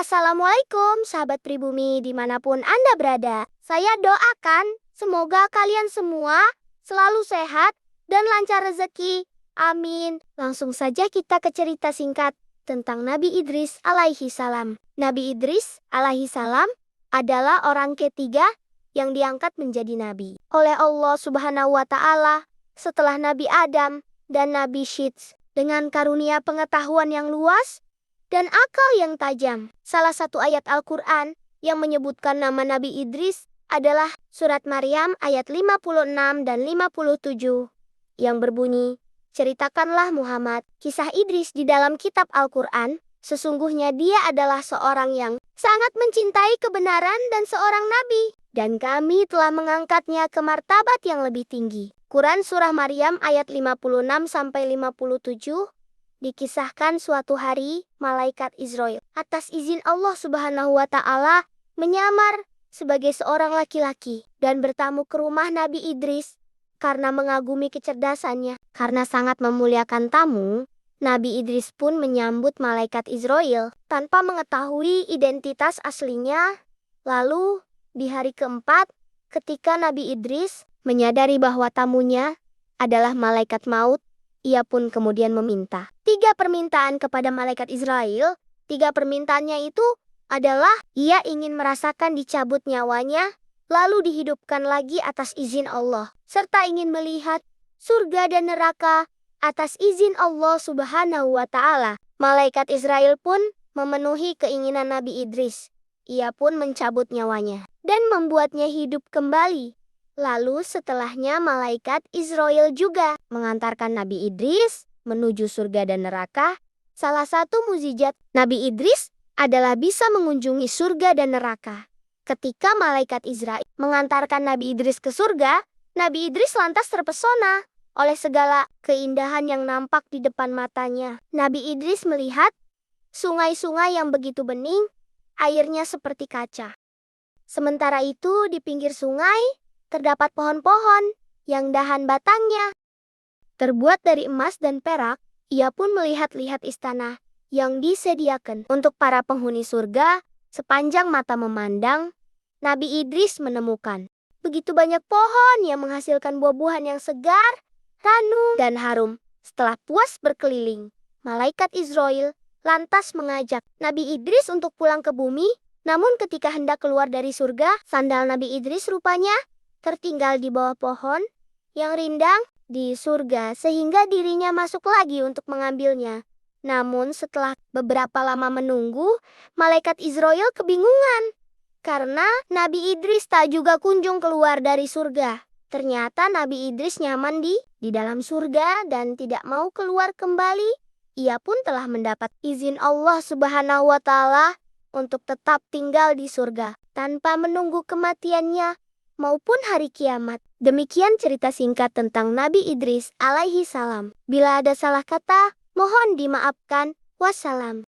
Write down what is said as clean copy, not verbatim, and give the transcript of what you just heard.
Assalamualaikum sahabat pribumi dimanapun Anda berada. Saya doakan semoga kalian semua selalu sehat dan lancar rezeki. Amin. Langsung saja kita ke cerita singkat tentang Nabi Idris alaihi salam. Nabi Idris alaihi salam adalah orang ketiga yang diangkat menjadi nabi oleh Allah Subhanahu wa taala setelah Nabi Adam dan Nabi Syits dengan karunia pengetahuan yang luas dan akal yang tajam. Salah satu ayat Al-Quran yang menyebutkan nama Nabi Idris adalah surat Maryam ayat 56 dan 57 yang berbunyi, "Ceritakanlah Muhammad kisah Idris di dalam kitab Al-Quran. Sesungguhnya dia adalah seorang yang sangat mencintai kebenaran dan seorang nabi, dan kami telah mengangkatnya ke martabat yang lebih tinggi." Quran surah Maryam ayat 56-57 dikisahkan suatu hari, malaikat Israel atas izin Allah Subhanahu wa taala menyamar sebagai seorang laki-laki dan bertamu ke rumah Nabi Idris karena mengagumi kecerdasannya. Karena sangat memuliakan tamu, Nabi Idris pun menyambut malaikat Israel tanpa mengetahui identitas aslinya. Lalu, di hari keempat, ketika Nabi Idris menyadari bahwa tamunya adalah malaikat maut, ia pun kemudian meminta 3 permintaan kepada malaikat Israel. 3 permintaannya itu adalah ia ingin merasakan dicabut nyawanya, lalu dihidupkan lagi atas izin Allah, serta ingin melihat surga dan neraka atas izin Allah Subhanahu wa taala. Malaikat Israel pun memenuhi keinginan Nabi Idris. Ia pun mencabut nyawanya dan membuatnya hidup kembali. Lalu setelahnya malaikat Israel juga mengantarkan Nabi Idris menuju surga dan neraka. Salah satu mukjizat Nabi Idris adalah bisa mengunjungi surga dan neraka. Ketika malaikat Israel mengantarkan Nabi Idris ke surga, Nabi Idris lantas terpesona oleh segala keindahan yang nampak di depan matanya. Nabi Idris melihat sungai-sungai yang begitu bening, airnya seperti kaca. Sementara itu di pinggir sungai terdapat pohon-pohon yang dahan batangnya terbuat dari emas dan perak. Ia pun melihat-lihat istana yang disediakan untuk para penghuni surga. Sepanjang mata memandang, Nabi Idris menemukan begitu banyak pohon yang menghasilkan buah-buahan yang segar, ranum, dan harum. Setelah puas berkeliling, malaikat Israel lantas mengajak Nabi Idris untuk pulang ke bumi. Namun ketika hendak keluar dari surga, sandal Nabi Idris rupanya tertinggal di bawah pohon yang rindang di surga, sehingga dirinya masuk lagi untuk mengambilnya. Namun setelah beberapa lama menunggu, malaikat Israel kebingungan karena Nabi Idris tak juga kunjung keluar dari surga. Ternyata Nabi Idris nyaman di dalam surga dan tidak mau keluar kembali. Ia pun telah mendapat izin Allah Subhanahu wa taala untuk tetap tinggal di surga tanpa menunggu kematiannya maupun hari kiamat. Demikian cerita singkat tentang Nabi Idris alaihi salam. Bila ada salah kata, mohon dimaafkan. Wassalam.